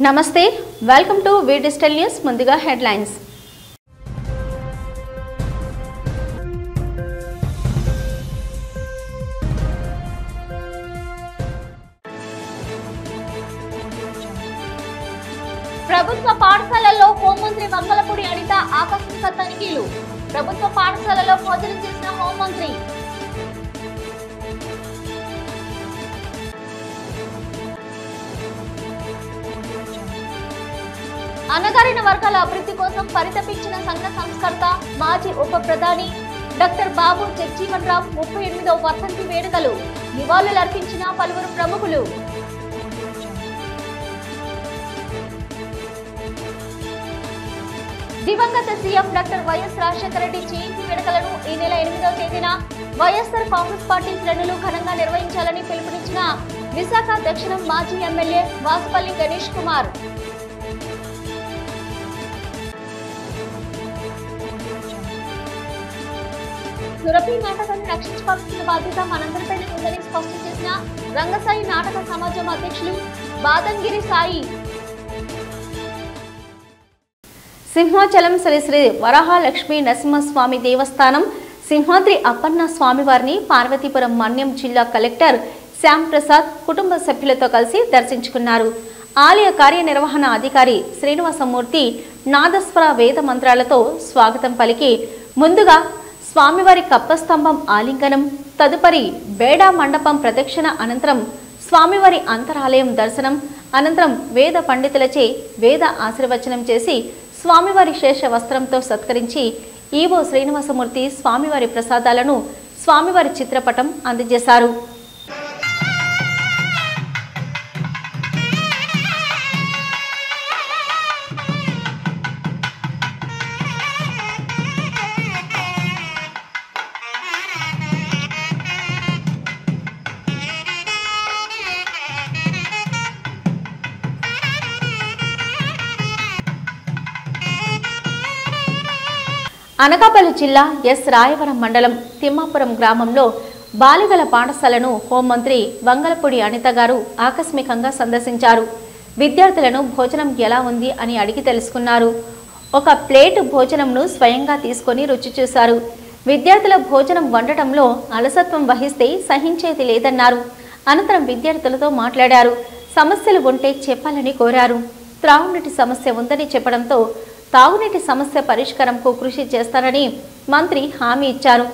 నమస్తే welcome to V digital news ముందుగా headlines ప్రభుత్వ పాఠశాలల్లో హోంమంత్రి వంగలపూడి అనిత ఆకస్మిక తనిఖీలు ప్రభుత్వ పాఠశాలలో భోజనం చేసిన హోంమంత్రి అణగారిన వర్గాల అభివృద్ధి కోసం పరితపించిన సంఘ సంస్కర్త మాజీ ఉప ప్రధాని డాక్టర్ బాబు జగజీవన్ రామ్ 38వ వర్ధంతి వేడుకలు నివాళులర్పించిన పలువురు ప్రముఖులు దివంగత CM doctor YS Rajasekhara Reddy జయంతి వేడుకలను ఈ నెల 8వ తేదీన వైఎస్ఆర్ కాంగ్రెస్ పార్టీ శ్రేణులు ఘనంగా నిర్వహించాలని పిలుపునిచ్చిన విశాఖ దక్షిణం మాజీ ఎమ్మెల్యే వాసుపల్లి గణేష్ కుమార్. సురభి నాటకాన్ని రక్షించుకోవాల్సిన బాధ్యత మనందరిపైన ఉందని స్పష్టం చేసిన రంగసాయి నాటక సమాజం అధ్యక్షులు బాదంగిరి సాయి. సింహాచలం శ్రీ శ్రీ వరాహలక్ష్మీ నరసింహస్వామి దేవస్థానం సింహాద్రి అప్పన్న స్వామివారిని పార్వతీపురం మన్యం జిల్లా కలెక్టర్ శ్యామ్ ప్రసాద్ కుటుంబ సభ్యులతో కలిసి దర్శించుకున్నారు. ఆలయ కార్యనిర్వహణ అధికారి శ్రీనివాసమూర్తి నాదస్వర వేద మంత్రాలతో స్వాగతం పలికి ముందుగా స్వామివారి కప్పస్తంభం ఆలింగనం, తదుపరి బేడా మండపం ప్రదక్షిణ అనంతరం స్వామివారి అంతరాలయం దర్శనం అనంతరం వేద పండితులచే వేద ఆశీర్వచనం చేసి స్వామివారి శేష వస్త్రంతో సత్కరించి ఈవో శ్రీనివాసమూర్తి స్వామివారి ప్రసాదాలను స్వామివారి చిత్రపటం అందజేశారు. అనకాపల్లి జిల్లా ఎస్ రాయవరం మండలం తిమ్మాపురం గ్రామంలో బాలికల పాఠశాలను హోంమంత్రి వంగలపూడి అనిత గారు ఆకస్మికంగా సందర్శించారు. విద్యార్థులను భోజనం ఎలా ఉంది అని అడిగి తెలుసుకున్నారు. ఒక ప్లేటు భోజనంను స్వయంగా తీసుకొని రుచి చూశారు. విద్యార్థుల భోజనం వండటంలో అలసత్వం వహిస్తే సహించేది లేదన్నారు. అనంతరం విద్యార్థులతో మాట్లాడారు. సమస్యలు ఉంటే చెప్పాలని కోరారు. త్రాగునీటి సమస్య ఉందని చెప్పడంతో తాగునీటి సమస్య పరిష్కారంకు కృషి చేస్తారని మంత్రి హామీ ఇచ్చారు.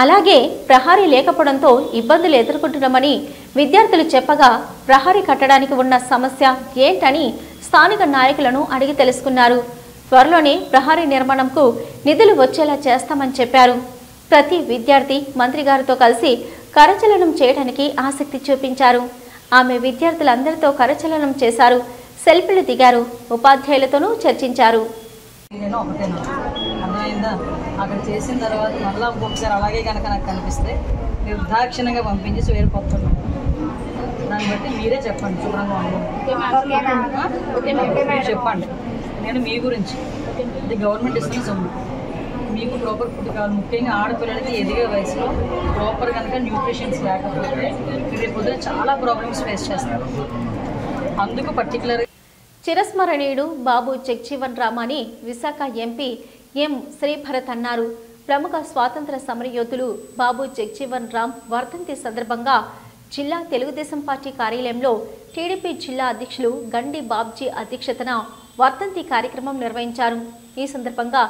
అలాగే ప్రహారీ లేకపోవడంతో ఇబ్బందులు ఎదుర్కొంటున్నామని విద్యార్థులు చెప్పగా ప్రహారీ కట్టడానికి ఉన్న సమస్య ఏంటని స్థానిక నాయకులను అడిగి తెలుసుకున్నారు. త్వరలోనే ప్రహారీ నిర్మాణంకు నిధులు వచ్చేలా చేస్తామని చెప్పారు. ప్రతి విద్యార్థి మంత్రి గారితో కలిసి కరచలనం చేయడానికి ఆసక్తి చూపించారు. ఆమె విద్యార్థులందరితో కరచలనం చేశారు. సెల్ఫీలు దిగారు. ఉపాధ్యాయులతోనూ చర్చించారు. అర్థమైందా? అక్కడ చేసిన తర్వాత మళ్ళీ ఇంకొకసారి అలాగే కనుక నాకు కనిపిస్తే నిర్దాక్షిణంగా పంపించేసి వెళ్ళిపోతున్నాం. దాన్ని బట్టి మీరే చెప్పండి. శుభ్రంగా మీరు చెప్పండి. నేను మీ గురించి ఇది గవర్నమెంట్ ఇస్తున్న సొమ్ము. మీకు ప్రాపర్ ఫుడ్ కావాలి. ముఖ్యంగా ఆడపిల్లలకి ఎదిగే వయసులో ప్రాపర్ కనుక న్యూట్రిషన్స్ లేకపోతే మీరు పొద్దున చాలా ప్రాబ్లమ్స్ ఫేస్ చేస్తారు. అందుకు పర్టికులర్ చిరస్మరణీయుడు బాబు జగజీవన్ రామ్ అని విశాఖ ఎంపీ ఎం శ్రీభరత్ అన్నారు. ప్రముఖ స్వాతంత్ర సమరయోధులు బాబు జగజీవన్ రామ్ వర్ధంతి సందర్భంగా జిల్లా తెలుగుదేశం పార్టీ కార్యాలయంలో టీడీపీ జిల్లా అధ్యక్షులు గండి బాబ్జీ అధ్యక్షతన వర్ధంతి కార్యక్రమం నిర్వహించారు. ఈ సందర్భంగా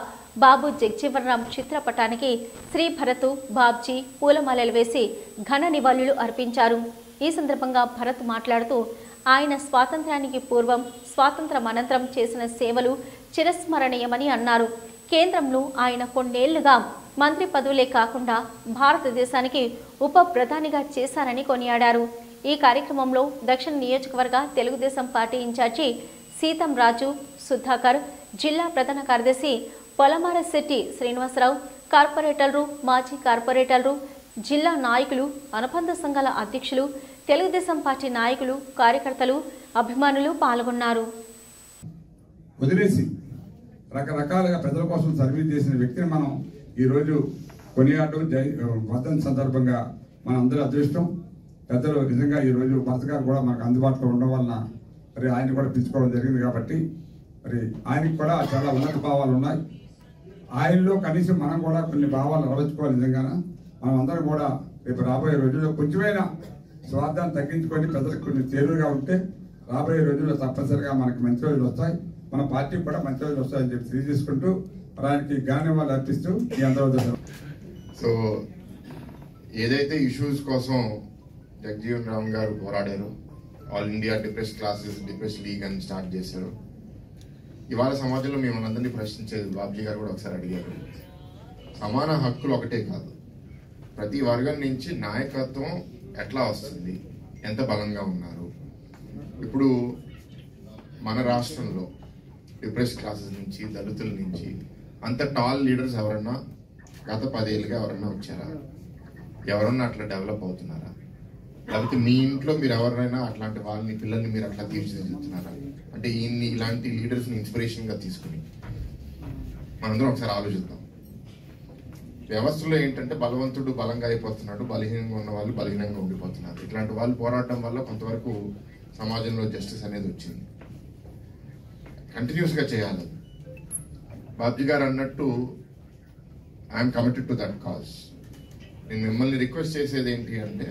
బాబు జగజీవన్ రామ్ చిత్రపటానికి శ్రీభరత్ బాబ్జీ పూలమాలలు వేసి ఘన నివాళులు అర్పించారు. ఈ సందర్భంగా భరత్ మాట్లాడుతూ ఆయన స్వాతంత్ర్యానికి పూర్వం స్వాతంత్రం అనంతరం చేసిన సేవలు చిరస్మరణీయమని అన్నారు. కేంద్రంలో ఆయన కొన్నేళ్లుగా మంత్రి పదవులే కాకుండా భారతదేశానికి ఉప ప్రధానిగా చేశారని కొనియాడారు. ఈ కార్యక్రమంలో దక్షిణ నియోజకవర్గ తెలుగుదేశం పార్టీ ఇన్ఛార్జి సీతం రాజు, సుధాకర్, జిల్లా ప్రధాన కార్యదర్శి పొలమారశెట్టి శ్రీనివాసరావు, కార్పొరేటర్లు, మాజీ కార్పొరేటర్లు, జిల్లా నాయకులు, అనుబంధ సంఘాల అధ్యక్షులు, తెలుగుదేశం పార్టీ నాయకులు, కార్యకర్తలు, అభిమానులు పాల్గొన్నారు. వదిలేసి రకరకాలుగా ప్రజల కోసం సర్వీస్ చేసిన వ్యక్తిని మనం ఈరోజు కొనియాడటం వర్ధంతి సందర్భంగా మన అందరి అదృష్టం. పెద్దలు నిజంగా ఈరోజు భరత్ గారు కూడా మనకు అందుబాటులో ఉండడం వలన మరి ఆయన కూడా పిలుచుకోవడం జరిగింది. కాబట్టి మరి ఆయనకి కూడా చాలా ఉన్నత భావాలు ఉన్నాయి. ఆయనలో కనీసం మనం కూడా కొన్ని భావాలు అలవర్చుకోవాలి. నిజంగా మనం అందరం కూడా రేపు రాబోయే రోజుల్లో కొంచెమైనా స్వార్థాన్ని తగ్గించుకొని ప్రజలకు కొన్ని చేరువుగా ఉంటే రాబోయే రోజుల్లో తప్పనిసరిగా మనకి మంచి రోజులు వస్తాయి, మన పార్టీకి కూడా మంచి రోజులు వస్తాయని చెప్పి తెలియజేసుకుంటూ ఆయనకి ఘననివాళులు అర్పిస్తూ ఈ అందరూ. సో ఏదైతే ఇష్యూస్ కోసం జగజీవన్ రామ్ గారు పోరాడారు, ఆల్ ఇండియా డిప్రెస్డ్ లీగ్ అని స్టార్ట్ చేశారు. ఇవాళ సమాజంలో మిమ్మల్ని అందరినీ ప్రశ్నించేది బాబ్జీ గారు కూడా ఒకసారి అడిగారు. సమాన హక్కులు ఒకటే కాదు, ప్రతి వర్గం నుంచి నాయకత్వం ఎట్లా వస్తుంది, ఎంత బలంగా ఉన్నారు. ఇప్పుడు మన రాష్ట్రంలో డిప్రెస్ క్లాసెస్ నుంచి, దళితుల నుంచి అంత టాల్ లీడర్స్ ఎవరన్నా గత 10 ఏళ్ళుగా ఎవరన్నా వచ్చారా? ఎవరన్నా అట్లా డెవలప్ అవుతున్నారా? లేకపోతే మీ ఇంట్లో మీరు ఎవరైనా అట్లాంటి వాళ్ళని పిల్లల్ని మీరు అట్లా తీర్చిదిద్దుతున్నారా? అంటే ఇలాంటి లీడర్స్ని ఇన్స్పిరేషన్గా తీసుకుని మనందరం ఒకసారి ఆలోచిద్దాం. వ్యవస్థలో ఏంటంటే బలవంతుడు బలంగా అయిపోతున్నాడు, బలహీనంగా ఉన్న వాళ్ళు బలహీనంగా ఉండిపోతున్నారు. ఇట్లాంటి వాళ్ళు పోరాటం వల్ల కొంతవరకు సమాజంలో జస్టిస్ అనేది వచ్చింది. కంటిన్యూస్గా చేయాలి. బాబ్జీ గారు అన్నట్టు I'm committed to that cause. నేను మిమ్మల్ని రిక్వెస్ట్ చేసేది ఏంటి అంటే,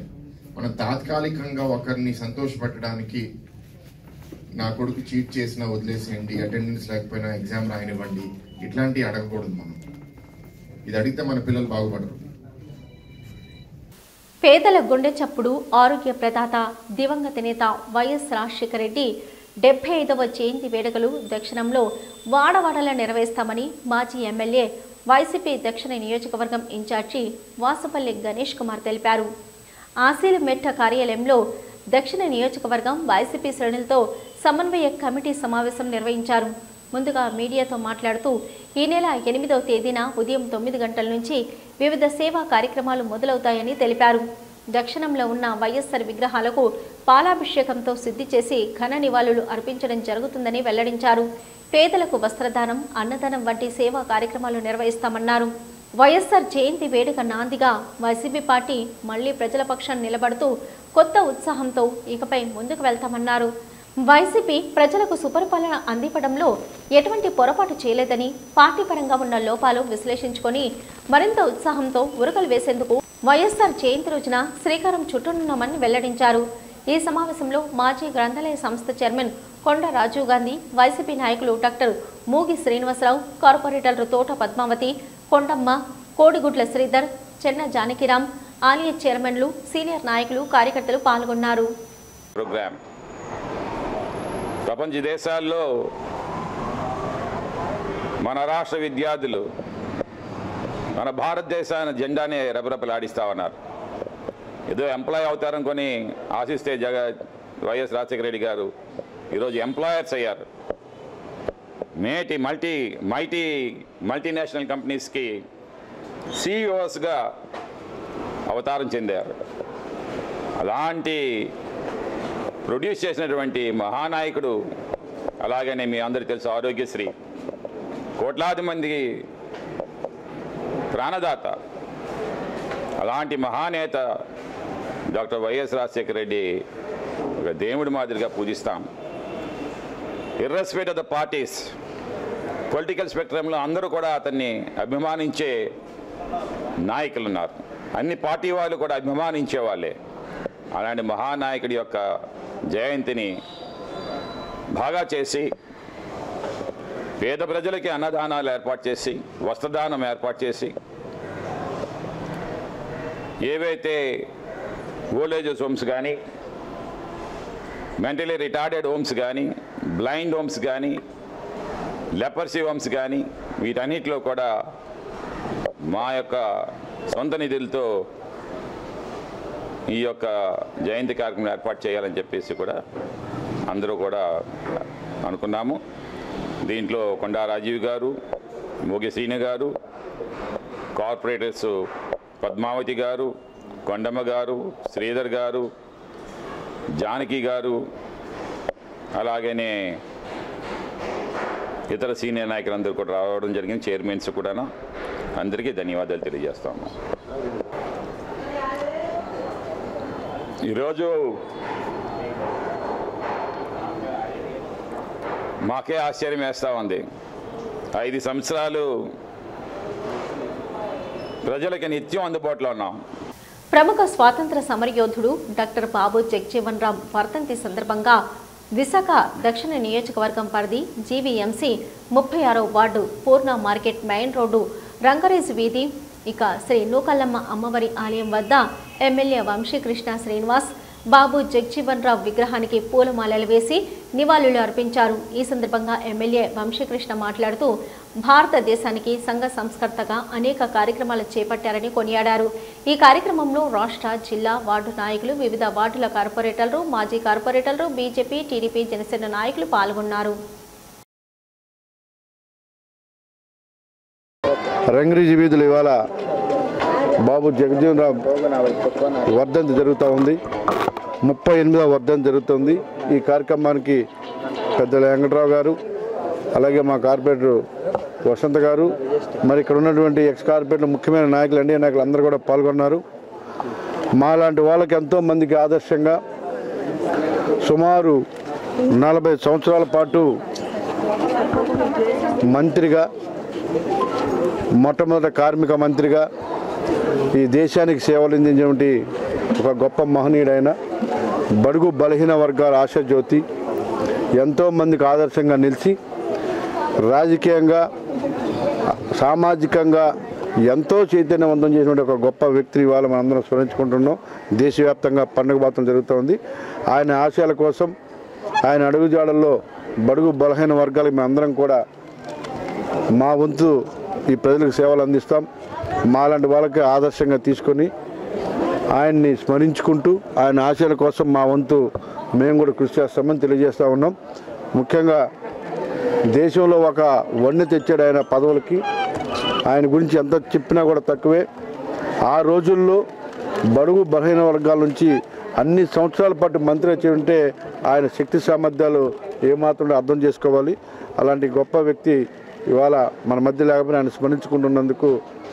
మనం తాత్కాలికంగా ఒకరిని సంతోషపెట్టడానికి నా కొడుకు చీట్ చేసినా వదిలేసేయండి, అటెండెన్స్ లేకపోయినా ఎగ్జామ్ రాయనివ్వండి, ఇట్లాంటివి అడగకూడదు. మనం ఇది అడిగితే మన పిల్లలు బాగుపడరు. పేదల గుండె చప్పుడు ఆరోగ్య ప్రదాత దివంగత నేత వైఎస్ రాజశేఖర రెడ్డి 75వ జయంతి వేడుకలు దక్షిణంలో వాడవాడలా నిర్వహిస్తామని మాజీ ఎమ్మెల్యే వైసీపీ దక్షిణ నియోజకవర్గం ఇన్ఛార్జి వాసుపల్లి గణేష్ కుమార్ తెలిపారు. ఆశీలమెట్ట కార్యాలయంలో దక్షిణ నియోజకవర్గం వైసీపీ శ్రేణులతో సమన్వయ కమిటీ సమావేశం నిర్వహించారు. ముందుగా మీడియాతో మాట్లాడుతూ ఈ నెల 8వ తేదీన ఉదయం 9 గంటల నుంచి వివిధ సేవా కార్యక్రమాలు మొదలవుతాయని తెలిపారు. దక్షిణంలో ఉన్న వైఎస్ఆర్ విగ్రహాలకు పాలాభిషేకంతో శుద్ధి చేసి ఘన నివాళులు అర్పించడం జరుగుతుందని వెల్లడించారు. పేదలకు వస్త్రదానం, అన్నదానం వంటి సేవా కార్యక్రమాలు నిర్వహిస్తామన్నారు. వైఎస్ఆర్ జయంతి వేడుక నాందిగా వైసీపీ పార్టీ మళ్లీ ప్రజల పక్షాన్ని నిలబడుతూ కొత్త ఉత్సాహంతో ఇకపై ముందుకు వెళ్తామన్నారు. వైసీపీ ప్రజలకు సుపరిపాలన అందించడంలో ఎటువంటి పొరపాటు చేయలేదని, పార్టీ పరంగా ఉన్న లోపాలు విశ్లేషించుకొని మరింత ఉత్సాహంతో ఉరకలు వేసేందుకు వైఎస్ఆర్ జయంతి రోజున శ్రీకారం చుట్టనున్నామని వెల్లడించారు. ఈ సమావేశంలో మాజీ గ్రంథాలయ సంస్థ చైర్మన్ కొండ రాజీవ్ గాంధీ, వైసీపీ నాయకులు డాక్టర్ మూగి శ్రీనివాసరావు, కార్పొరేటర్లు తోట పద్మావతి, కొండమ్మ, కోడిగుడ్ల శ్రీధర్, చెన్న జానకిరాం, ఆలయ చైర్మన్లు, సీనియర్ నాయకులు, కార్యకర్తలు పాల్గొన్నారు. ప్రపంచ దేశాల్లో మన రాష్ట్ర విద్యార్థులు మన భారతదేశాన్ని జెండానే రెపరెపలాడిస్తా ఉన్నారు. ఏదో ఎంప్లాయ్ అవుతారనుకొని ఆశిస్తే వైఎస్ రాజశేఖర రెడ్డి గారు ఈరోజు ఎంప్లాయర్స్ అయ్యారు. మల్టీనేషనల్ కంపెనీస్కి సిఇఓస్గా అవతారం చెందారు. అలాంటి ప్రొడ్యూస్ చేసినటువంటి మహానాయకుడు, అలాగనే మీ అందరికీ తెలుసు ఆరోగ్యశ్రీ, కోట్లాది మందికి ప్రాణదాత, అలాంటి మహానేత డాక్టర్ వైఎస్ రాజశేఖర రెడ్డి ఒక దేవుడి మాదిరిగా పూజిస్తాం. ఇర్రెస్పెక్ట్ ఆఫ్ ద పార్టీస్, పొలిటికల్ స్పెక్ట్రంలో అందరూ కూడా అతన్ని అభిమానించే నాయకులు ఉన్నారు. అన్ని పార్టీ వాళ్ళు కూడా అభిమానించే వాళ్ళే. అలాంటి మహానాయకుడి యొక్క జయంతిని బాగా చేసి పేద ప్రజలకి అన్నదానాలు ఏర్పాటు చేసి, వస్త్రదానం ఏర్పాటు చేసి, ఏవైతే ఓల్డేజ్ హోమ్స్ కానీ, మెంటలీ రిటార్డెడ్ హోమ్స్ కానీ, బ్లైండ్ హోమ్స్ కానీ, లెపర్సీ హోమ్స్ కానీ, వీటన్నిటిలో కూడా మా యొక్క సొంత నిధులతో ఈ యొక్క జయంతి కార్యక్రమం ఏర్పాటు చేయాలని చెప్పేసి కూడా అందరూ కూడా అనుకున్నాము. దీంట్లో కొండా రాజీవ్ గారు, మోగి శ్రీని గారు, కార్పొరేటర్స్ పద్మావతి గారు, కొండమ్మ గారు, శ్రీధర్ గారు, జానకి గారు, అలాగనే ఇతర సీనియర్ నాయకులందరూ కూడా రావడం జరిగింది. చైర్మన్స్ కూడా అందరికీ ధన్యవాదాలు తెలియజేస్తాము. ఈరోజు మాకే ఆశ్చర్యం వేస్తూ ఉంది. 5 సంవత్సరాలు ప్రజలకి నిత్యం అందుబాటులో ఉన్నాం. ప్రముఖ స్వాతంత్ర సమరయోధుడు డాక్టర్ బాబు జగ్జీవన్ రామ్ వర్ధంతి సందర్భంగా విశాఖ దక్షిణ నియోజకవర్గం పరిధి జీవీఎంసీ 36వ వార్డు పూర్ణ మార్కెట్ మెయిన్ రోడ్డు రంగరేజు వీధి ఇక శ్రీ నూకల్లమ్మ అమ్మవారి ఆలయం వద్ద ఎమ్మెల్యే వంశీకృష్ణ శ్రీనివాస్ బాబు జగ్జీవన్ రామ్ విగ్రహానికి పూలమాలలు వేసి నివాళులు అర్పించారు. ఈ సందర్భంగా ఎమ్మెల్యే వంశీకృష్ణ మాట్లాడుతూ భారతదేశానికి సంఘ సంస్కర్తగా అనేక కార్యక్రమాలు చేపట్టారని కొనియాడారు. ఈ కార్యక్రమంలో రాష్ట్ర, జిల్లా, వార్డు నాయకులు, వివిధ వార్డుల కార్పొరేటర్లు, మాజీ కార్పొరేటర్లు, బీజేపీ, టీడీపీ, జనసేన నాయకులు పాల్గొన్నారు. రంగరేజు వీధులు ఇవాళ బాబు జగజీవన్ రామ్ వర్ధంతి జరుగుతూ ఉంది. 38వ వర్ధంతి జరుగుతుంది. ఈ కార్యక్రమానికి పెద్దల వెంకటరావు గారు, అలాగే మా కార్పొరేటర్ వసంత గారు, మరి ఇక్కడ ఉన్నటువంటి ఎక్స్ కార్పొరేటర్ ముఖ్యమైన నాయకులు, ఎన్డీఏ నాయకులు అందరూ కూడా పాల్గొన్నారు. మాలాంటి వాళ్ళకి ఎంతోమందికి ఆదర్శంగా సుమారు 40 సంవత్సరాల పాటు మంత్రిగా, మొట్టమొదటి కార్మిక మంత్రిగా ఈ దేశానికి సేవలు అందించినటువంటి ఒక గొప్ప మహనీయుడైన బడుగు బలహీన వర్గాల ఆశాజ్యోతి, ఎంతోమందికి ఆదర్శంగా నిలిచి రాజకీయంగా, సామాజికంగా ఎంతో చైతన్యవంతం చేసినటువంటి ఒక గొప్ప వ్యక్తిని ఇవాళ మనందరం స్మరించుకుంటున్నాం. దేశవ్యాప్తంగా పండుగ బాతం జరుగుతోంది. ఆయన ఆశయాల కోసం, ఆయన అడుగుజాడల్లో బడుగు బలహీన వర్గాలకు మేమందరం కూడా మా వంతు ఈ ప్రజలకు సేవలు అందిస్తాం. మాలాంటి వాళ్ళకి ఆదర్శంగా తీసుకొని ఆయన్ని స్మరించుకుంటూ ఆయన ఆశయాల కోసం మా వంతు మేము కూడా కృషి చేస్తామని తెలియజేస్తూ ఉన్నాం. ముఖ్యంగా దేశంలో ఒక వన్నె తెచ్చాడు ఆయన పదవులకి. ఆయన గురించి ఎంత చెప్పినా కూడా తక్కువే. ఆ రోజుల్లో బడుగు బలహీన వర్గాల నుంచి అన్ని సంవత్సరాల పాటు మంత్రి వచ్చి ఉంటే ఆయన శక్తి సామర్థ్యాలు ఏమాత్రం అర్థం చేసుకోవాలి. అలాంటి గొప్ప వ్యక్తి ఇవాళ మన మధ్య లేకపోతే ఆయన స్మరించుకుంటున్నందుకు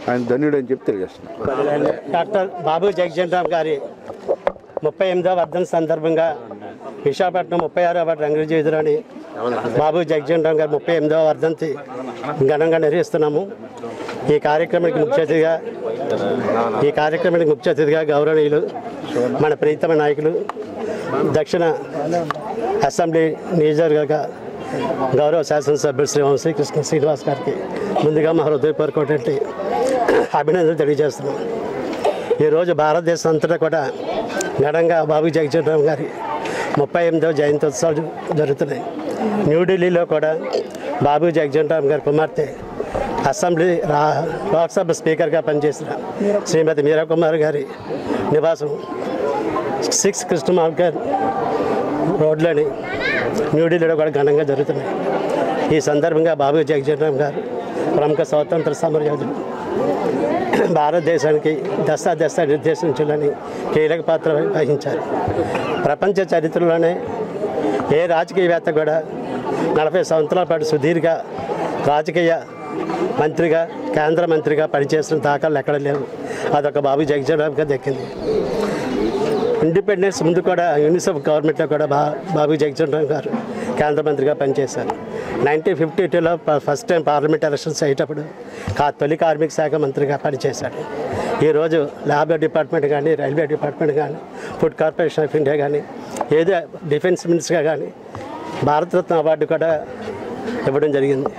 ఆయన ధన్యుడని చెప్పి తెలియజేస్తున్నాను. డాక్టర్ బాబు జగ్జీవన్ రామ్ గారి 38వ వర్ధంతి సందర్భంగా విశాఖపట్నం 36వ వార్డు రంగరేజు వీధిలోని బాబు జగ్జీవన్ రామ్ గారి 38వ వర్ధంతి ఘనంగా నిర్వహిస్తున్నాము. ఈ కార్యక్రమానికి ముఖ్య అతిథిగా గౌరవనీయులు మన ప్రీతమ నాయకులు దక్షిణ అసెంబ్లీ నియోజకవర్గ గౌరవ శాసనసభ్యులు శ్రీ వంశీకృష్ణ శ్రీనివాస్ గారికి ముందుగా మా హృదయపూర్వకమైనటువంటి అభినందనలు తెలియజేస్తున్నాం. ఈరోజు భారతదేశం అంతటా కూడా ఘనంగా బాబు జగ్జీవన్ రామ్ గారి 38వ జయంత్యోత్సవాలు జరుగుతున్నాయి. న్యూఢిల్లీలో కూడా బాబు జగ్జీవన్ రామ్ గారి కుమార్తె అసెంబ్లీ లోక్సభ స్పీకర్గా పనిచేసిన శ్రీమతి మీరా కుమార్ గారి నివాసం 6 కృష్ణమార్గర్ రోడ్లోని న్యూఢిల్లీలో కూడా ఘనంగా జరుగుతున్నాయి. ఈ సందర్భంగా బాబు జగ్జీవన్ రామ్ గారు ప్రముఖ స్వాతంత్ర సమరయోధుడు, భారతదేశానికి దశ నిర్దేశించాలని కీలక పాత్ర వహించారు. ప్రపంచ చరిత్రలోనే ఏ రాజకీయవేత్త కూడా 40 సంవత్సరాల పాటు సుదీర్ఘ రాజకీయ మంత్రిగా, కేంద్ర మంత్రిగా పనిచేసిన దాఖలు ఎక్కడ లేవు. అదొక బాబు జగ్జీవన్ రామ్ గారు దక్కింది. ఇండిపెండెన్స్ ముందు కూడా యూనిసెఫ్ గవర్నమెంట్లో కూడా బాబు జగ్జీవన్ రామ్ గారు కేంద్ర మంత్రిగా పనిచేశారు. 1952లో ఫస్ట్ టైం పార్లమెంట్ ఎలక్షన్స్ అయ్యేటప్పుడు తొలి కార్మిక శాఖ మంత్రిగా పనిచేశాడు. ఈరోజు లేబర్ డిపార్ట్మెంట్ కానీ, రైల్వే డిపార్ట్మెంట్ కానీ, ఫుడ్ కార్పొరేషన్ ఆఫ్ ఇండియా కానీ, ఏదో డిఫెన్స్ మినిస్టర్గా కానీ భారతరత్న అవార్డు కూడా ఇవ్వడం జరిగింది.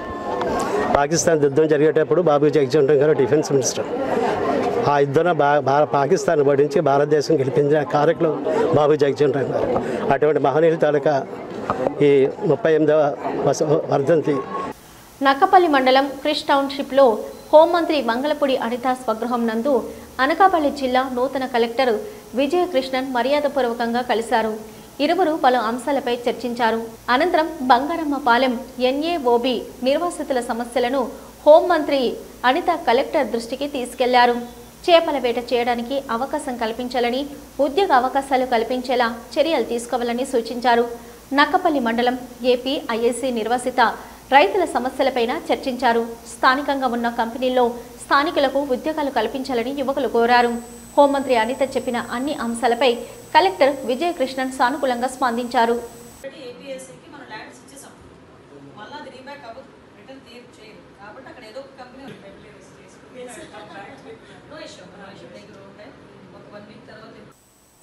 పాకిస్తాన్ యుద్ధం జరిగేటప్పుడు బాబు జగ్జీవన్ రామ్ గారు డిఫెన్స్ మినిస్టర్. ఆ యుద్ధంలో పాకిస్తాన్ ఓడించి భారతదేశం గెలిపించిన కారకులు బాబు జగ్జీవన్ రామ్ గారు. అటువంటి మహనీయుల తాలూకా ఈ 38వ వర్ధంతి. నక్కపల్లి మండలం క్రిష్ టౌన్షిప్లో హోంమంత్రి మంగళపూడి అనిత స్వగృహం నందు అనకాపల్లి జిల్లా నూతన కలెక్టర్ విజయకృష్ణన్ మర్యాదపూర్వకంగా కలిశారు. ఇరువురు పలు అంశాలపై చర్చించారు. అనంతరం బంగారమ్మపాలెం ఎన్ఏఓబి నిర్వాసితుల సమస్యలను హోంమంత్రి అనిత కలెక్టర్ దృష్టికి తీసుకెళ్లారు. చేపల వేట చేయడానికి అవకాశం కల్పించాలని, ఉద్యోగ అవకాశాలు కల్పించేలా చర్యలు తీసుకోవాలని సూచించారు. నక్కపల్లి మండలం ఏపీ ఐఏసీ నిర్వాసిత రైతుల సమస్యలపైన చర్చించారు. స్థానికంగా ఉన్న కంపెనీల్లో స్థానికులకు ఉద్యోగాలు కల్పించాలని యువకులు కోరారు. హోంమంత్రి అనిత చెప్పిన అన్ని అంశాలపై కలెక్టర్ విజయకృష్ణన్ సానుకూలంగా స్పందించారు.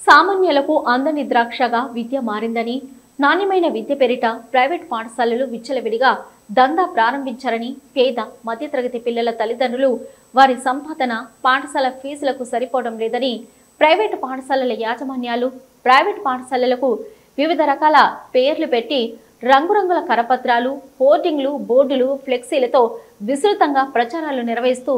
సామాన్యులకు అందని ద్రాక్షగా విద్య మారిందని, నాణ్యమైన విద్య పేరిట ప్రైవేట్ పాఠశాలలు విచ్చలవిడిగా దందా ప్రారంభించారని పేద మధ్యతరగతి పిల్లల తల్లిదండ్రులు వారి సంపాదన పాఠశాల ఫీజులకు సరిపోవడం లేదని, ప్రైవేటు పాఠశాలల యాజమాన్యాలు ప్రైవేట్ పాఠశాలలకు వివిధ రకాల పేర్లు పెట్టి రంగురంగుల కరపత్రాలు, హోర్డింగ్లు, బోర్డులు, ఫ్లెక్సీలతో విస్తృతంగా ప్రచారాలు నిర్వహిస్తూ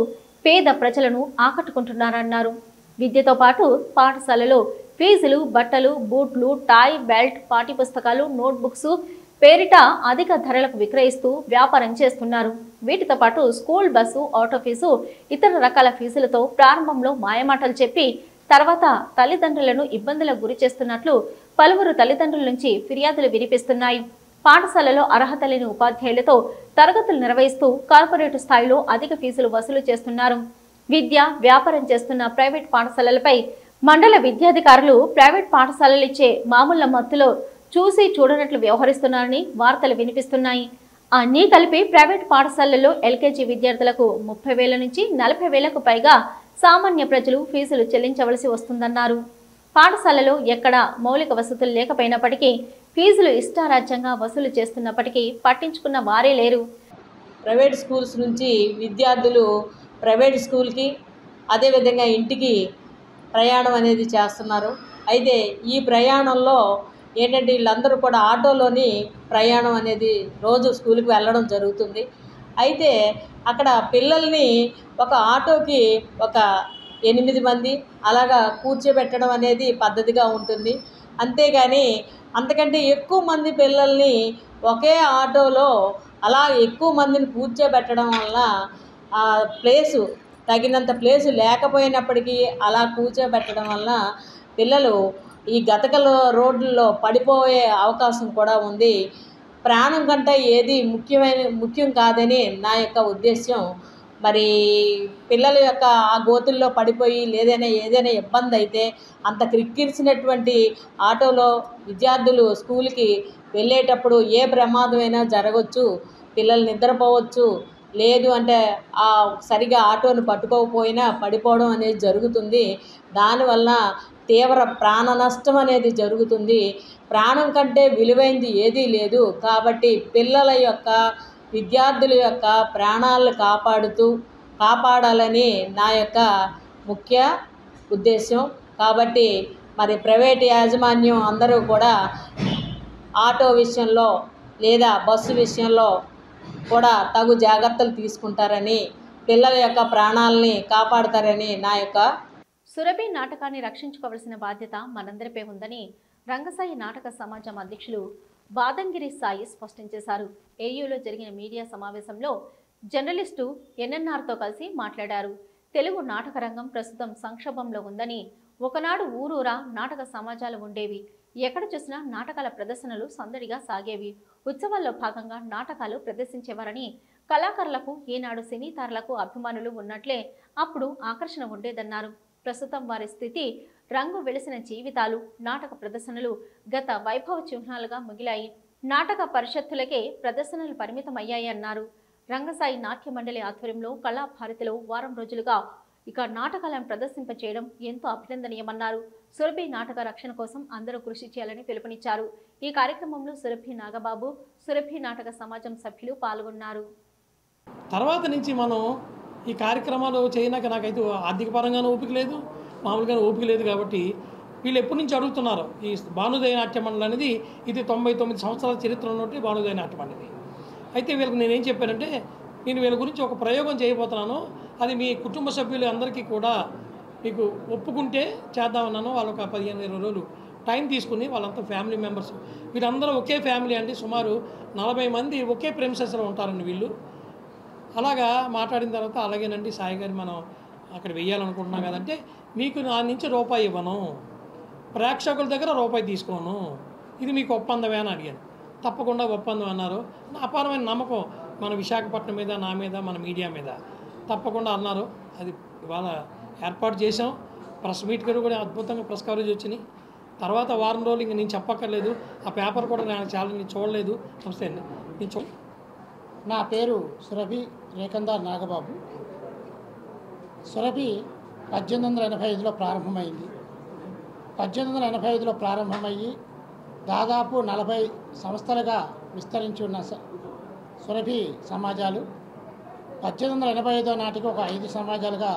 పేద ప్రజలను ఆకట్టుకుంటున్నారన్నారు. విద్యతో పాటు పాఠశాలలో ఫీజులు, బట్టలు, బూట్లు, టై, బెల్ట్, పాఠ్యపుస్తకాలు, నోట్బుక్స్ పేరిట అధిక ధరలకు విక్రయిస్తూ వ్యాపారం చేస్తున్నారు. వీటితో పాటు స్కూల్ బస్సు, ఆటో ఫీజు, ఇతర రకాల ఫీజులతో ప్రారంభంలో మాయమాటలు చెప్పి తర్వాత తల్లిదండ్రులను ఇబ్బందులకు గురి చేస్తున్నట్లు పలువురు తల్లిదండ్రుల నుంచి ఫిర్యాదులు వినిపిస్తున్నాయి. పాఠశాలలో అర్హత లేని ఉపాధ్యాయులతో తరగతులు నిర్వహిస్తూ కార్పొరేట్ స్థాయిలో అధిక ఫీజులు వసూలు చేస్తున్నారు. విద్య వ్యాపారం చేస్తున్న ప్రైవేట్ పాఠశాలలపై మండల విద్యాధికారులు ప్రైవేట్ పాఠశాలలు ఇచ్చే మామూళ్ల మత్తులో చూసి చూడనట్లు వ్యవహరిస్తున్నారని వార్తలు వినిపిస్తున్నాయి. అన్నీ కలిపి ప్రైవేట్ పాఠశాలల్లో ఎల్కేజీ విద్యార్థులకు 30,000 నుంచి 40,000కు పైగా సామాన్య ప్రజలు ఫీజులు చెల్లించవలసి వస్తుందన్నారు. పాఠశాలలో ఎక్కడ మౌలిక వసతులు లేకపోయినప్పటికీ ఫీజులు ఇష్టారాజ్యంగా వసూలు చేస్తున్నప్పటికీ పట్టించుకున్న వారే లేరు. ప్రైవేట్ స్కూల్స్ నుంచి విద్యార్థులు ప్రైవేట్ స్కూల్కి అదేవిధంగా ఇంటికి ప్రయాణం అనేది చేస్తున్నారు. అయితే ఈ ప్రయాణంలో ఏంటంటే వీళ్ళందరూ కూడా ఆటోలోని ప్రయాణం అనేది రోజు స్కూల్కి వెళ్ళడం జరుగుతుంది. అయితే అక్కడ పిల్లల్ని ఒక ఆటోకి ఒక 8 మంది అలాగా కూర్చోబెట్టడం అనేది పద్ధతిగా ఉంటుంది. అంతేగాని అంతకంటే ఎక్కువ మంది పిల్లల్ని ఒకే ఆటోలో అలా ఎక్కువ మందిని కూర్చోబెట్టడం వల్ల తగినంత ప్లేసు లేకపోయినప్పటికీ అలా కూర్చోబెట్టడం వల్ల పిల్లలు ఈ గతకల రోడ్లలో పడిపోయే అవకాశం కూడా ఉంది. ప్రాణం కంటే ఏది ముఖ్యం కాదని నా యొక్క ఉద్దేశం. మరి పిల్లల యొక్క ఆ గోతుల్లో పడిపోయి ఏదైనా ఇబ్బంది అయితే అంత క్రిక్కిరిసినటువంటి ఆటోలో విద్యార్థులు స్కూల్కి వెళ్ళేటప్పుడు ఏ ప్రమాదమైనా జరగవచ్చు. పిల్లలు నిద్రపోవచ్చు, లేదు అంటే సరిగా ఆటోను పట్టుకోకపోయినా పడిపోవడం అనేది జరుగుతుంది. దానివల్ల తీవ్ర ప్రాణ నష్టం అనేది జరుగుతుంది. ప్రాణం కంటే విలువైంది ఏదీ లేదు. కాబట్టి పిల్లల యొక్క విద్యార్థుల యొక్క ప్రాణాలను కాపాడాలని నా యొక్క ముఖ్య ఉద్దేశం. కాబట్టి మరి ప్రైవేట్ యాజమాన్యం అందరూ కూడా ఆటో విషయంలో లేదా బస్సు విషయంలో కూడా తగు జాగ్రత్తలు తీసుకుంటారని, పిల్లల యొక్క ప్రాణాలని కాపాడతారని నా యొక్క. సురభి నాటకాన్ని రక్షించుకోవాల్సిన బాధ్యత మనందరిపై ఉందని రంగసాయి నాటక సమాజం అధ్యక్షులు బాదంగిరి సాయి స్పష్టం చేశారు. ఏయూలో జరిగిన మీడియా సమావేశంలో జర్నలిస్టు ఎన్ఎన్ఆర్తో కలిసి మాట్లాడారు. తెలుగు నాటక రంగం ప్రస్తుతం సంక్షోభంలో ఉందని, ఒకనాడు ఊరూరా నాటక సమాజాలు ఉండేవి. ఎక్కడ చూసినా నాటకాల ప్రదర్శనలు సందడిగా సాగేవి. ఉత్సవాల్లో భాగంగా నాటకాలు ప్రదర్శించేవారని, కళాకారులకు ఈనాడు సినీ తారలకు అభిమానులు ఉన్నట్లే అప్పుడు ఆకర్షణ ఉండేదన్నారు. ప్రస్తుతం వారి స్థితి రంగు వెలిసిన జీవితాలు, నాటక ప్రదర్శనలు గత వైభవ చిహ్నాలుగా మిగిలాయి. నాటక పరిషత్తులకే ప్రదర్శనలు పరిమితమయ్యాయి అన్నారు. రంగసాయి నాట్య మండలి ఆధ్వర్యంలో కళాభారతిలో వారం రోజులుగా నాటకాలను ప్రదర్శింపచేయడం ఎంతో అభినందనీయమన్నారు. సురభి నాటక రక్షణ కోసం అందరూ కృషి చేయాలని పిలుపునిచ్చారు. ఈ కార్యక్రమంలో సురభి నాగబాబు, సురభి నాటక సమాజం సభ్యులు పాల్గొన్నారు. తర్వాత నుంచి మనం ఈ కార్యక్రమాలు చేయనాక నాకైతే ఆర్థిక పరంగానూ ఓపిక లేదు, మామూలుగానే ఓపిక లేదు. కాబట్టి వీళ్ళు ఎప్పటి నుంచి అడుగుతున్నారు ఈ భానుదయ నాట్య మండలి అనేది. ఇది 99 సంవత్సరాల చరిత్ర ఉన్నట్టు భానుదయ నాట్య మండలి. అయితే వీళ్ళకి నేనేం చెప్పానంటే, నేను వీళ్ళ గురించి ఒక ప్రయోగం చేయబోతున్నాను. అది మీ కుటుంబ సభ్యులు అందరికీ కూడా మీకు ఒప్పుకుంటే చేద్దామన్నాను. వాళ్ళొక 15-20 రోజులు టైం తీసుకుని వాళ్ళంతా ఫ్యామిలీ మెంబర్స్, వీళ్ళందరూ ఒకే ఫ్యామిలీ అండి. సుమారు 40 మంది ఒకే ప్రెమిసెస్లో ఉంటారండి వీళ్ళు. అలాగా మాట్లాడిన తర్వాత, అలాగేనండి సాయి గారు మనం అక్కడ వెయ్యాలనుకుంటున్నాం కదంటే, మీకు నా నుంచి రూపాయి ఇవ్వను, ప్రేక్షకుల దగ్గర రూపాయి తీసుకోను, ఇది మీకు ఒప్పందమే అని అడిగాను. తప్పకుండా ఒప్పందం అన్నారు. నా అపారమైన నమ్మకం మన విశాఖపట్నం మీద, నా మీద, మన మీడియా మీద. తప్పకుండా అన్నారు. అది ఇవాళ ఏర్పాటు చేసాం. ప్రెస్ మీట్ గారు కూడా అద్భుతంగా ప్రెస్ కవరేజ్ వచ్చినాయి. తర్వాత వారం రోజులు ఇంక నేను చెప్పక్కర్లేదు. ఆ పేపర్ కూడా నేను చాలా చూడలేదు. నమస్తే అండి, నేను నా పేరు సురభి రేకందార్ నాగబాబు. సురభి 1885లో ప్రారంభమైంది. 1885లో ప్రారంభమయ్యి దాదాపు 40 సంస్థలుగా విస్తరించి ఉన్న సురభి సమాజాలు 1885 నాటికి ఒక 5 సమాజాలుగా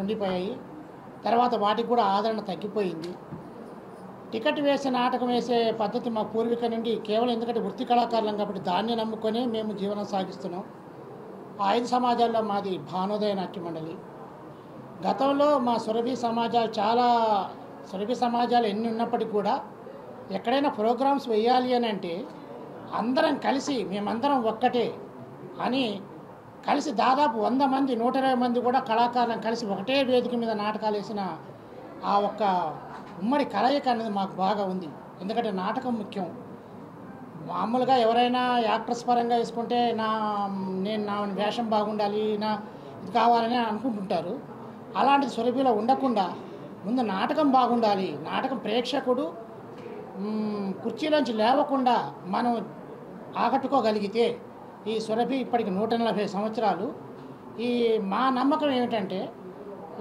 ఉండిపోయాయి. తర్వాత వాటికి కూడా ఆదరణ తగ్గిపోయింది. టికెట్ వేసి నాటకం వేసే పద్ధతి మా పూర్వీకుల నుండి కేవలం ఎందుకంటే వృత్తి కళాకారులం కాబట్టి దాన్ని నమ్ముకొని మేము జీవనం సాగిస్తున్నాం. ఆ 5 సమాజాల్లో మాది భానోదయ నాట్య మండలి. గతంలో మా సురభి సమాజాలు ఎన్ని ఉన్నప్పటికీ కూడా ఎక్కడైనా ప్రోగ్రామ్స్ వేయాలి అని అంటే అందరం కలిసి మేమందరం ఒక్కటే అని కలిసి దాదాపు 100 మంది 120 మంది కూడా కళాకారులను కలిసి ఒకటే వేదిక మీద నాటకాలు వేసిన ఆ ఒక్క ఉమ్మడి కలయిక అనేది మాకు బాగా ఉంది. ఎందుకంటే నాటకం ముఖ్యం. మామూలుగా ఎవరైనా యాక్టర్స్ పరంగా వేసుకుంటే నా వేషం బాగుండాలి, నా ఇది కావాలని అనుకుంటుంటారు. అలాంటిది సురభిలో ఉండకుండా ముందు నాటకం బాగుండాలి, నాటకం ప్రేక్షకుడు కుర్చీలోంచి లేవకుండా మనం ఆకట్టుకోగలిగితే ఈ సురభి ఇప్పటికి 140 సంవత్సరాలు. ఈ మా నమ్మకం ఏమిటంటే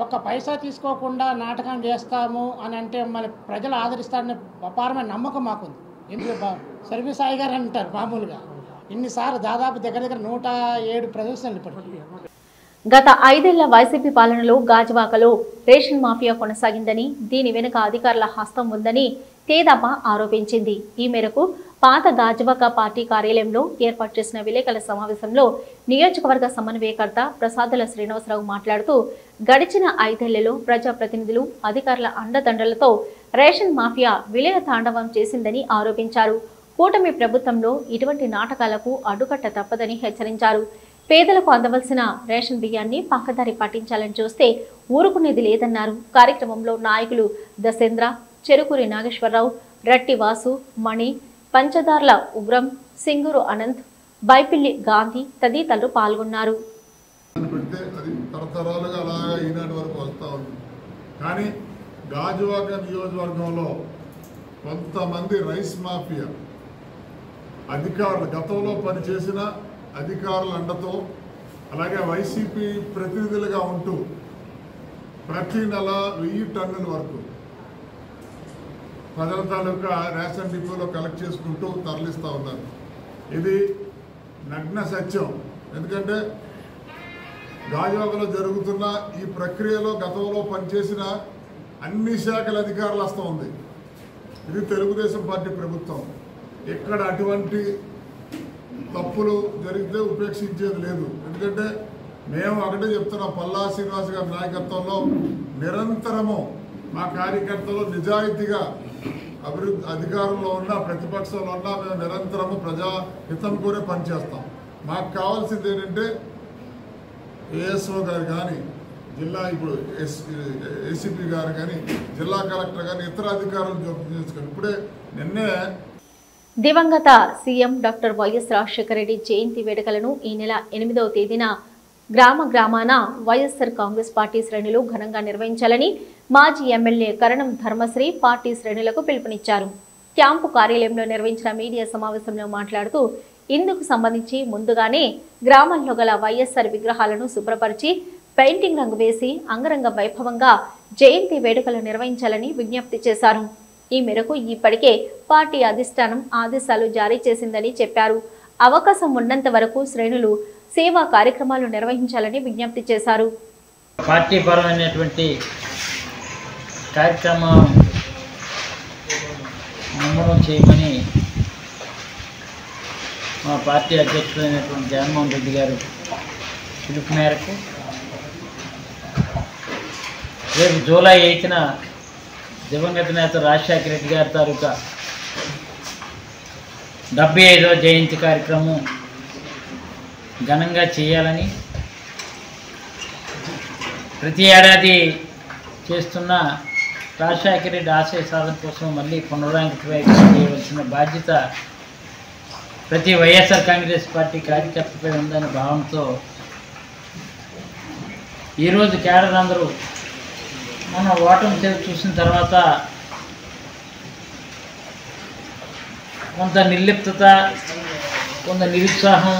ఒక్క పైసా తీసుకోకుండా నాటకం చేస్తాము అని అంటే మన ప్రజలు ఆదరిస్తారనే అపారమైన నమ్మకం మాకుంది. ఎందుకు సురభి సాయి గారు అంటారు మామూలుగా ఇన్నిసార్లు దాదాపు దగ్గర 107 ప్రదర్శనలు ఇప్పటికీ. గత 5 ఏళ్ల వైసీపీ పాలనలో గాజువాకలో రేషన్ మాఫియా కొనసాగిందని, దీని వెనుక అధికారుల హస్తం ఉందని తేదమ్మ ఆరోపించింది. ఈ మేరకు పాత గాజువాక పార్టీ కార్యాలయంలో ఏర్పాటు చేసిన విలేకరుల సమావేశంలో నియోజకవర్గ సమన్వయకర్త ప్రసాదుల శ్రీనివాసరావు మాట్లాడుతూ గడిచిన 5 ఏళ్లలో ప్రజాప్రతినిధులు అధికారుల అండదండలతో రేషన్ మాఫియా విలయ తాండవం చేసిందని ఆరోపించారు. కూటమి ప్రభుత్వంలో ఇటువంటి నాటకాలకు అడ్డుకట్ట తప్పదని హెచ్చరించారు. పేదలకు అందవలసిన రేషన్ బియ్యాన్ని పక్కదారి పట్టించాలని చూస్తే ఊరుకునేది లేదన్నారు. కార్యక్రమంలో నాయకులు దశేంద్ర, చెరుకూరి నాగేశ్వరరావు, రట్టి వాసు, మణి, పంచదార్ల ఉగ్రం, సింగూరు అనంత్, బైపిల్లి గాంధీ తదితరులు పాల్గొన్నారు. కానీ గాజువాక నియోజకవర్గంలో కొంతమంది రైస్ మాఫియా అధికారులు గతంలో పనిచేసిన అధికారుల అండతో అలాగే వైసీపీ ప్రతినిధులుగా ఉంటూ ప్రతి నెల 1000 టన్నుల వరకు ప్రజల తాలూకా రేషన్ డిపోలో కలెక్ట్ చేసుకుంటూ తరలిస్తూ ఉన్నారు. ఇది నగ్న సత్యం. ఎందుకంటే గాజువాకలో జరుగుతున్న ఈ ప్రక్రియలో గతంలో పనిచేసిన అన్ని శాఖల అధికారుల హస్తం ఉంది. ఇది తెలుగుదేశం పార్టీ ప్రభుత్వం. ఇక్కడ అటువంటి తప్పులు జరిగితే ఉపేక్షించేది లేదు. ఎందుకంటే మేము ఒకటే చెప్తున్నాం, పల్లా శ్రీనివాస్ గారి నాయకత్వంలో నిరంతరము మా కార్యకర్తలు నిజాయితీగా అధికారంలో ఉన్న ప్రతిపక్షంలో ఉన్న మేము నిరంతరము ప్రజాహితం కోరే పనిచేస్తాం. మాకు కావాల్సింది ఏంటంటే ఏఎస్ఓ గారు కానీ జిల్లా ఇప్పుడు ఏసీపీ గారు కానీ జిల్లా కలెక్టర్ కానీ ఇతర అధికారులు జోక్యం చేసుకొని ఇప్పుడే నిన్నే దివంగత CM doctor YS Rajasekhara Reddy జయంతి వేడుకలను ఈ నెల 8వ తేదీన గ్రామాన వైఎస్ఆర్ కాంగ్రెస్ పార్టీ శ్రేణులు ఘనంగా నిర్వహించాలని మాజీ ఎమ్మెల్యే కరణం ధర్మశ్రీ పార్టీ శ్రేణులకు పిలుపునిచ్చారు. క్యాంపు కార్యాలయంలో నిర్వహించిన మీడియా సమావేశంలో మాట్లాడుతూ ఇందుకు సంబంధించి ముందుగానే గ్రామాల్లో గల వైఎస్ఆర్ విగ్రహాలను శుభ్రపరిచి పెయింటింగ్ రంగు వేసి అంగరంగ వైభవంగా జయంతి వేడుకలు నిర్వహించాలని విజ్ఞప్తి చేశారు. ఈ మేరకు ఇప్పటికే పార్టీ అధిష్టానం ఆదేశాలు జారీ చేసిందని చెప్పారు. అవకాశం ఉన్నంత వరకు శ్రేణులు సేవా కార్యక్రమాలు నిర్వహించాలని విజ్ఞప్తి చేశారు. పార్టీ పరమైనటువంటి కార్యక్రమం అమలు చేయమని మా పార్టీ అధ్యక్షుడైనటువంటి జగన్మోహన్ రెడ్డి గారు పిలుపు మేరకు రేపు జూలై 8న దివంగత నేత రాజశేఖర రెడ్డి గారి తాలూకా 75వ జయంతి కార్యక్రమం ఘనంగా చేయాలని ప్రతి ఏడాది చేస్తున్న రాజశేఖర రెడ్డి ఆశయ సాధన కోసం మళ్ళీ పునరాంకితం చేయవలసిన బాధ్యత ప్రతి వైఎస్ఆర్ కాంగ్రెస్ పార్టీ కార్యకర్తపై ఉందనే భావంతో ఈరోజు కేడర్ అందరూ మన ఓటమి చూసిన తర్వాత కొంత నిర్లిప్తత, కొంత నిరుత్సాహం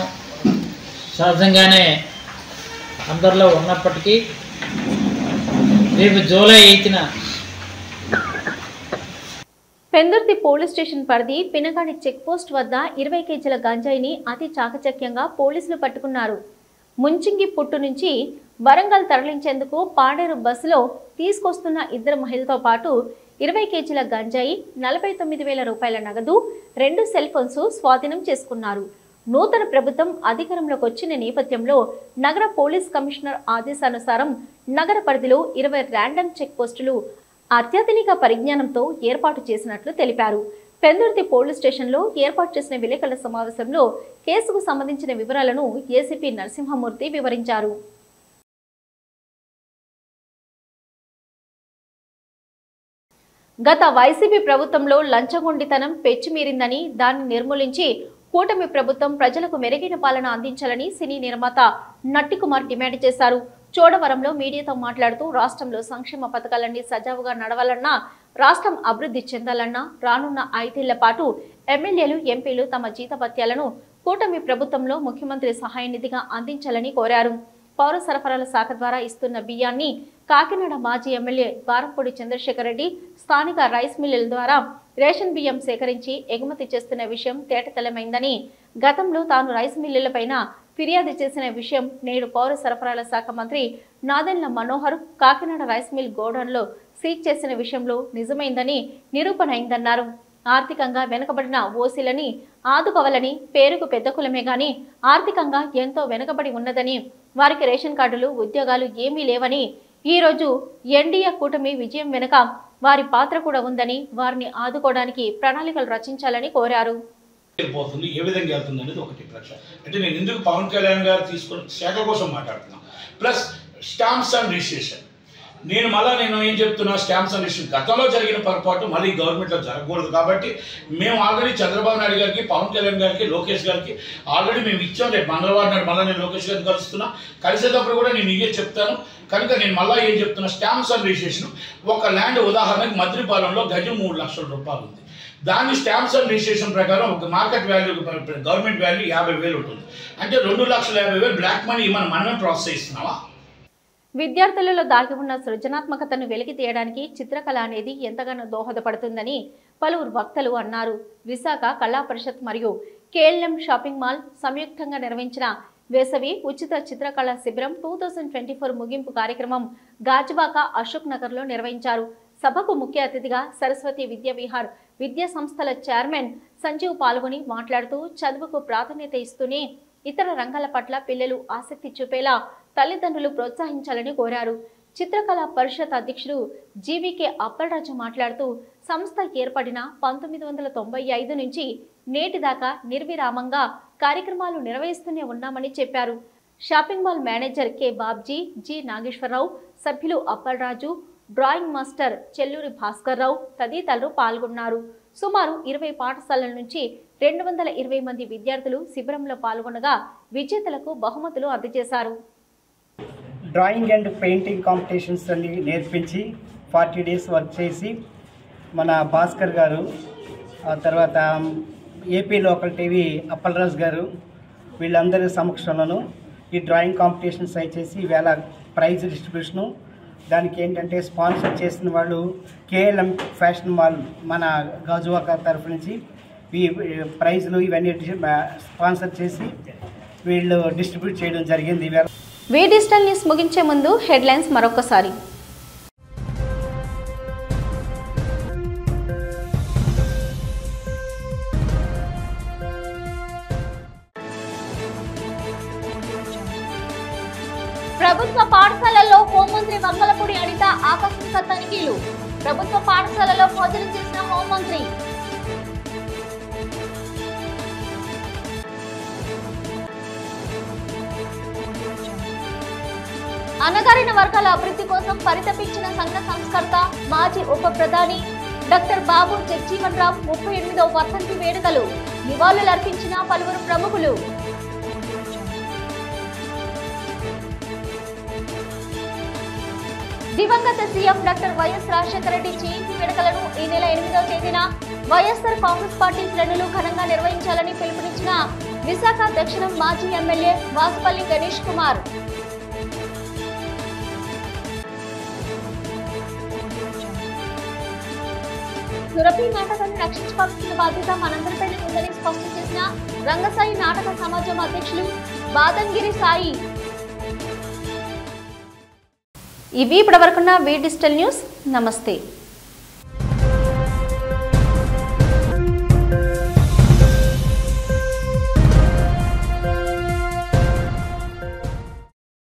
సహజంగానే అందరిలో ఉన్నప్పటికీ రేపు జూలై 8న పెందుర్తి పోలీస్ స్టేషన్ పరిధి పినగాడి చెక్ పోస్ట్ వద్ద 20 కేజీల గంజాయిని అతి చాకచక్యంగా పోలీసులు పట్టుకున్నారు. ముంచింగి పుట్టు నుంచి వరంగల్ తరలించేందుకు పాడేరు బస్సులో తీసుకొస్తున్న 2 మహిళలతో పాటు 20 కేజీల గంజాయి, 49,000 రూపాయల నగదు, 2 సెల్ ఫోన్స్ స్వాధీనం చేసుకున్నారు. నూతన ప్రభుత్వం అధికారంలోకి వచ్చిన నేపథ్యంలో నగర పోలీస్ కమిషనర్ ఆదేశానుసారం నగర పరిధిలో 20 ర్యాండమ్ చెక్ పోస్టులు అత్యాధునిక పరిజ్ఞానంతో ఏర్పాటు చేసినట్లు తెలిపారు. పెందుర్తి పోలీస్ స్టేషన్లో ఏర్పాటు చేసిన విలేకరుల సమావేశంలో కేసుకు సంబంధించిన వివరాలను ఏసీపీ నరసింహమూర్తి వివరించారు. గత వైసీపీ ప్రభుత్వంలో లంచగొండితనం పెచ్చిమీరిందని, దాన్ని నిర్మూలించి కూటమి ప్రభుత్వం ప్రజలకు మెరుగైన పాలన అందించాలని సినీ నిర్మాత నట్టికుమార్ డిమాండ్ చేశారు. చోడవరంలో మీడియాతో మాట్లాడుతూ రాష్ట్రంలో సంక్షేమ పథకాలన్నీ సజావుగా నడవాలన్నా, రాష్ట్రం అభివృద్ధి చెందాలన్నా రానున్న 5 ఏళ్ల పాటు ఎమ్మెల్యేలు, ఎంపీలు తమ జీతభత్యాలను కూటమి ప్రభుత్వంలో ముఖ్యమంత్రి సహాయ నిధిగా అందించాలని కోరారు. పౌర సరఫరాల శాఖ ద్వారా ఇస్తున్న బియ్యాన్ని కాకినాడ మాజీ ఎమ్మెల్యే ద్వారంపూడి చంద్రశేఖర్ రెడ్డి స్థానిక రైస్ మిల్లుల ద్వారా రేషన్ బియ్యం సేకరించి ఎగుమతి చేస్తున్న విషయం తేటతెల్లమైందని, గతంలో తాను రైస్ మిల్లులపైన ఫిర్యాదు చేసిన విషయం నేడు పౌర సరఫరాల శాఖ మంత్రి నాదెండ్ల మనోహర్ కాకినాడ రైస్ మిల్ గోడౌన్లో సీజ్ చేసిన విషయంలో నిజమైందని నిరూపణ అయిందన్నారు. ఆర్థికంగా వెనుకబడిన ఓసీలని ఆదుకోవాలని, పేరుకు పెద్ద కులమే గాని ఆర్థికంగా ఎంతో వెనుకబడి ఉన్నదని, వారికి రేషన్ కార్డులు, ఉద్యోగాలు ఏమీ లేవని, ఈ రోజు ఎన్డీఏ కూటమి విజయం వెనుక వారి పాత్ర కూడా ఉందని, వారిని ఆదుకోవడానికి ప్రణాళికలు రచించాలని కోరారు. ఏ విధంగా వెళ్తుంది అనేది ఒకటి ప్రశ్న. అంటే నేను ఎందుకు పవన్ కళ్యాణ్ గారు తీసుకున్న శాఖ కోసం మాట్లాడుతున్నా. ప్లస్ స్టాంప్స్ అండ్ రిజిస్ట్రేషన్, నేను ఏం చెప్తున్నా, స్టాంప్స్ అండ్ రిజిస్ట్రేషన్ గతంలో జరిగిన పొరపాటు మళ్ళీ గవర్నమెంట్లో జరగకూడదు. కాబట్టి మేము ఆల్రెడీ చంద్రబాబు నాయుడు గారికి, పవన్ కళ్యాణ్ గారికి, లోకేష్ గారికి ఆల్రెడీ మేము ఇచ్చాం. రేపు మంగళవారం నాడు మళ్ళీ నేను లోకేష్ గారిని కలుస్తున్నా. కలిసేటప్పుడు కూడా నేను ఇవే చెప్తాను. కనుక నేను మళ్ళీ ఏం చెప్తున్నా, స్టాంప్స్ అండ్ రిజిస్ట్రేషన్, ఒక ల్యాండ్ ఉదాహరణకి మద్రిపాలెంలో గజం 3 లక్షల రూపాయలు ఉంది. దాన్ని స్టాంప్స్ అండ్ రిజిస్ట్రేషన్ ప్రకారం ఒక మార్కెట్ వాల్యూ, గవర్నమెంట్ వాల్యూ 50,000 ఉంటుంది. అంటే 2,50,000 బ్లాక్ మనీ మనమే ప్రాసెస్ చేస్తున్నావా? విద్యార్థులలో దాగి ఉన్న సృజనాత్మకతను వెలికి తీయడానికి చిత్రకళ అనేది ఎంతగానో దోహదపడుతుందని పలువురు వక్తలు అన్నారు. విశాఖ కళా పరిషత్ మరియు కేఎల్ఎం షాపింగ్ మాల్ సంయుక్తంగా నిర్వహించిన వేసవి ఉచిత చిత్రకళా శిబిరం 2024 ముగింపు కార్యక్రమం గాజువాక అశోక్ నగర్లో నిర్వహించారు. సభకు ముఖ్య అతిథిగా సరస్వతి విద్యా విహార్ విద్యా సంస్థల చైర్మన్ సంజీవ్ పాల్గొని మాట్లాడుతూ చదువుకు ప్రాధాన్యత ఇస్తూనే ఇతర రంగాల పట్ల పిల్లలు ఆసక్తి చూపేలా తల్లిదండ్రులు ప్రోత్సహించాలని కోరారు. చిత్రకళా పరిషత్ అధ్యక్షుడు జీవీకే అప్పలరాజు మాట్లాడుతూ సంస్థ ఏర్పడిన 1995 నుంచి నేటి దాకా నిర్విరామంగా కార్యక్రమాలు నిర్వహిస్తూనే ఉన్నామని చెప్పారు. Shopping mall manager K Babji, G Nageswararao, సభ్యులు అప్పలరాజు, డ్రాయింగ్ మాస్టర్ చెల్లూరి భాస్కర్ రావు తదితరులు పాల్గొన్నారు. సుమారు 20 పాఠశాలల నుంచి 220 మంది విద్యార్థులు శిబిరంలో పాల్గొనగా విజేతలకు బహుమతులు అందజేశారు. డ్రాయింగ్ అండ్ పెయింటింగ్ కాంపిటీషన్స్ అన్ని నేర్పించి 40 డేస్ వర్క్ చేసి మన భాస్కర్ గారు, ఆ తర్వాత ఏపీ లోకల్ టీవీ అప్పలరాజు గారు వీళ్ళందరి సమక్షంలోనూ ఈ డ్రాయింగ్ కాంపిటీషన్స్ అయి చేసి ఈవేళ ప్రైజ్ డిస్ట్రిబ్యూషను, దానికి ఏంటంటే స్పాన్సర్ చేసిన వాళ్ళు కేఎల్ఎం ఫ్యాషన్ మాల్ మన గాజువాక తరఫు నుంచి ఈ ప్రైజ్లు ఇవన్నీ స్పాన్సర్ చేసి వీళ్ళు డిస్ట్రిబ్యూట్ చేయడం జరిగింది. ఈవేళ వి డిజిటల్ న్యూస్ ముగించే ముందు హెడ్లైన్స్ మరొకసారి. ప్రభుత్వ పాఠశాలల్లో హోంమంత్రి వంగలపూడి అనిత ఆకస్మిక తనిఖీలు. ప్రభుత్వ పాఠశాలలో భోజనం చేసిన హోంమంత్రి. అణగారిన వర్గాల అభివృద్ధి కోసం పరితపించిన సంఘ సంస్కర్త మాజీ ఉప ప్రధాని డాక్టర్ బాబు జగ్జీవన్ రామ్ 38వ వర్ధంతి వేడుకలు. నివాళులర్పించిన పలువురు ప్రముఖులు. దివంగత CM doctor YS Rajasekhara Reddy జయంతి వేడుకలను ఈ నెల 8వ తేదీన వైఎస్ఆర్ కాంగ్రెస్ పార్టీ శ్రేణులు ఘనంగా నిర్వహించాలని పిలుపునిచ్చిన విశాఖ దక్షిణం మాజీ ఎమ్మెల్యే వాసుపల్లి గణేష్ కుమార్. సురభి నాటకాన్ని రక్షించుకోవాల్సిన బాధ్యత మనందరిపైనే ఉందని స్పష్టం చేసిన రంగసాయి నాటక సమాజం అధ్యక్షులు బాదంగిరి సాయి. ఇవి ఇప్పటివరకున్న వి డిజిటల్ న్యూస్. నమస్తే.